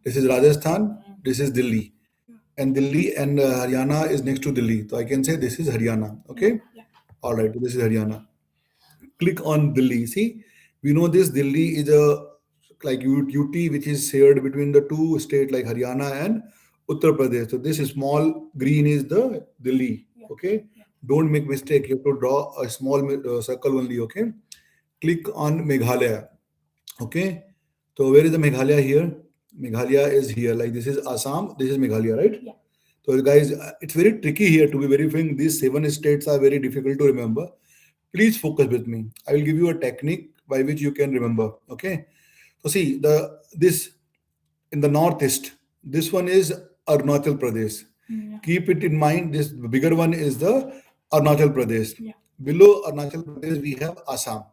This is Rajasthan. This is Delhi. And Delhi and Haryana is next to Delhi. So I can say this is Haryana. Okay. All right. This is Haryana. Click on Delhi. See, we know this Delhi is a like UT which is shared between the two states like Haryana and Uttar Pradesh. So this small green is the Delhi. Okay. Don't make mistake. You have to draw a small circle only. Okay. Click on Meghalaya. Okay. So where is the Meghalaya here? Meghalaya is here. Like this is Assam. This is Meghalaya, right? So guys, it's very tricky here to be verifying. These 7 states are very difficult to remember. Please focus with me. I will give you a technique by which you can remember. Okay. So see this in the northeast. This one is Arunachal Pradesh. Keep it in mind. This bigger one is the Arunachal Pradesh. Below Arunachal Pradesh we have Assam.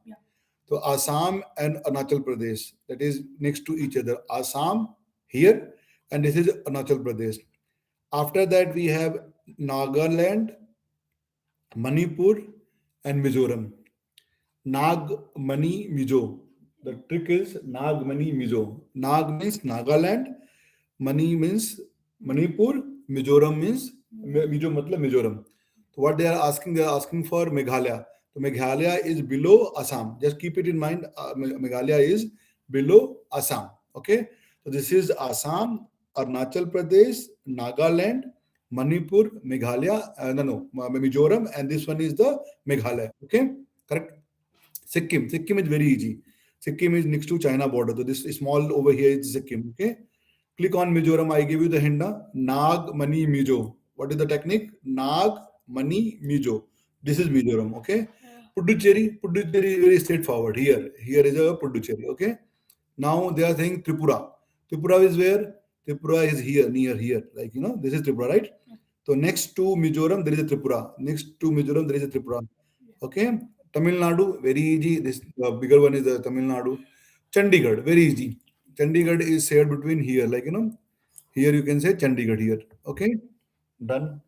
So Assam and Arunachal Pradesh, that is next to each other. Assam here, and this is Arunachal Pradesh. After that, we have Nagaland, Manipur, and Mizoram. Nag, Mani, Mizo. The trick is Nag, Mani, Mizo. Nag means Nagaland, Mani means Manipur, Mizoram means Mizo matlab Mizoram. So what they are asking for Meghalaya. So Meghalaya is below Assam. Just keep it in mind. Meghalaya is below Assam. Okay. So this is Assam, Arunachal Pradesh, Nagaland, Manipur, Meghalaya, Mizoram, and this one is the Meghalaya. Okay, correct. Sikkim. Sikkim is very easy. Sikkim is next to China border. So this small over here is Sikkim. Okay. Click on Mizoram. I give you the hint. Nag, Mani, Mizo. What is the technique? Nag, Mani, Mizo. This is Mizoram. Okay. Puducherry is very straightforward. Here is a Puducherry. Okay. Now they are saying Tripura. Tripura is where? Tripura is here, near here. Like, this is Tripura, right? So next to Mizoram, there is a Tripura. Next to Mizoram, there is a Tripura. Okay. Tamil Nadu, very easy. This bigger one is the Tamil Nadu. Chandigarh, very easy. Chandigarh is shared between here. Like, here you can say Chandigarh here. Okay. Done.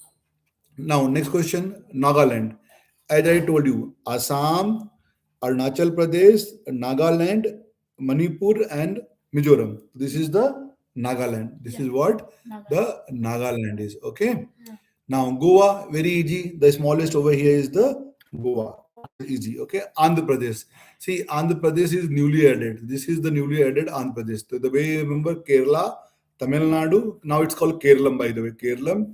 Now, next question, Nagaland. As I told you, Assam, Arunachal Pradesh, Nagaland, Manipur, and Mizoram. This is the Nagaland. This is what the Nagaland is. Okay. Now, Goa, very easy. The smallest over here is the Goa. Easy. Okay. Andhra Pradesh. See, Andhra Pradesh is newly added. This is the newly added Andhra Pradesh. So the way you remember Kerala, Tamil Nadu, now it's called Kerala, by the way. Kerala,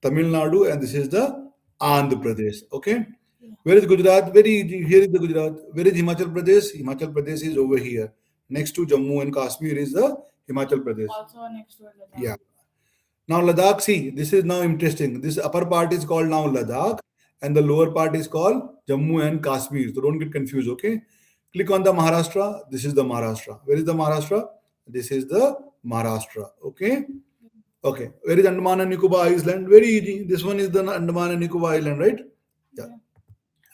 Tamil Nadu, and this is the Andhra Pradesh. Okay. Where is Gujarat? Very easy. Here is the Gujarat. Where is Himachal Pradesh? Himachal Pradesh is over here. Next to Jammu and Kashmir is the Himachal Pradesh. Also next to Ladakh. Yeah. Now Ladakh, see, this is now interesting. This upper part is called now Ladakh, and the lower part is called Jammu and Kashmir. So don't get confused, okay? Click on the Maharashtra. This is the Maharashtra. Where is the Maharashtra? This is the Maharashtra. Okay. Okay. Where is Andaman and Nicobar Island? Very easy. This one is the Andaman and Nicobar Island, right? Yeah.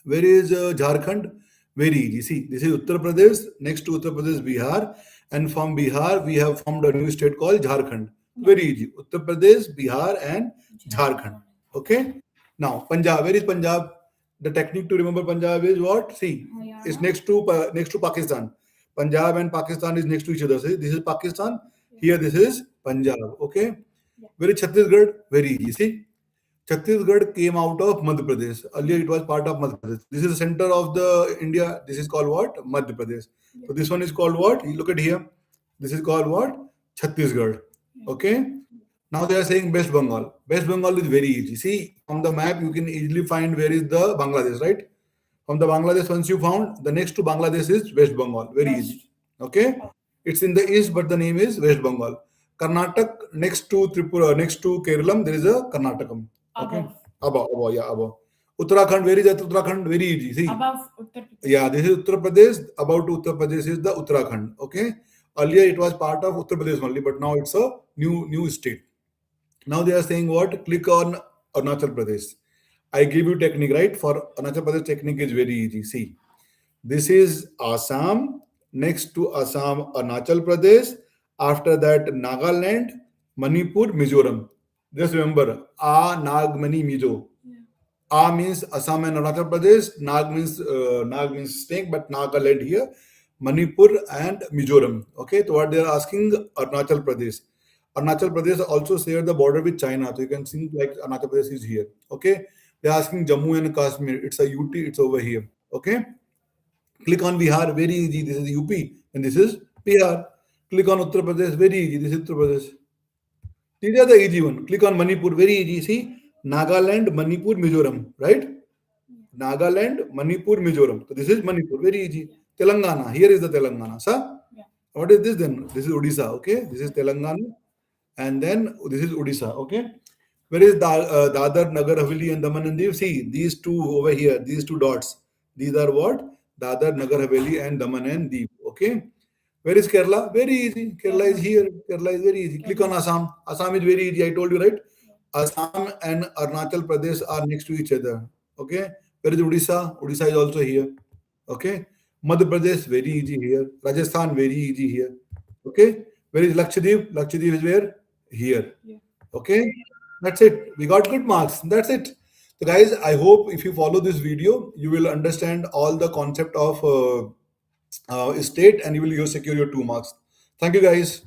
Where is Jharkhand? Very easy. See, this is Uttar Pradesh. Next to Uttar Pradesh, Bihar. And from Bihar, we have formed a new state called Jharkhand. Very easy. Uttar Pradesh, Bihar, and Jharkhand. Okay. Now, Punjab. Where is Punjab? The technique to remember Punjab is what? See, it's next to Pakistan. Punjab and Pakistan is next to each other. See, this is Pakistan. Here, this is Punjab. Okay. Where is Chhattisgarh? Very easy. See, Chhattisgarh came out of Madhya Pradesh. Earlier, it was part of Madhya Pradesh. This is the center of the India. This is called what? Madhya Pradesh. So this one is called what? You look at here. This is called what? Chhattisgarh. Okay. Now they are saying West Bengal. West Bengal is very easy. See, on the map, you can easily find where is the Bangladesh, right? From the Bangladesh, once you found, the next to Bangladesh is West Bengal. Very easy. Okay. It's in the east, but the name is West Bengal. Karnataka, next to Tripura, next to Kerala, there is a Karnatakam. Okay. Above. Uttarakhand, where is that Uttarakhand? Very easy. See. Above Uttar Pradesh. Yeah, this is Uttar Pradesh. About Uttar Pradesh is the Uttarakhand. Okay. Earlier it was part of Uttar Pradesh only, but now it's a new state. Now they are saying what? Click on Arunachal Pradesh. I give you technique, right? For Arunachal Pradesh, technique is very easy. See, this is Assam. Next to Assam, Arunachal Pradesh. After that, Nagaland, Manipur, Mizoram. Just remember, Nag, Mani, Mizo. A means Assam and Arunachal Pradesh. Nag means snake, but Nagaland here. Manipur and Mizoram. Okay, so what they are asking, Arunachal Pradesh. Arunachal Pradesh also share the border with China. So you can think like Arunachal Pradesh is here. Okay. They're asking Jammu and Kashmir. It's a UT, it's over here. Okay. Click on Bihar, very easy. This is UP and this is Bihar. Click on Uttar Pradesh, very easy. This is Uttar Pradesh. These are the easy one. Click on Manipur, very easy. See, Nagaland, Manipur, Mizoram, right? Nagaland, Manipur, Mizoram. So this is Manipur, very easy. Telangana, here is the Telangana. Sir, what is this then? This is Odisha, okay? This is Telangana, and then this is Odisha, okay? Where is Dadar, Nagar Haveli, and Daman and Diu? See, these two over here, these two dots. These are what? Dadar, Nagar Haveli, and Daman and Diu, okay? Where is Kerala? Very easy. Kerala is here. Kerala is very easy. Click on Assam. Assam is very easy. I told you, right? Assam and Arunachal Pradesh are next to each other. Okay. Where is Odisha? Odisha is also here. Okay. Madhya Pradesh, very easy here. Rajasthan, very easy here. Okay. Where is Lakshadweep? Lakshadweep is where? Here. Okay. That's it. We got good marks. That's it. So, guys, I hope if you follow this video, you will understand all the concept of state and you will secure your 2 marks. Thank you, guys.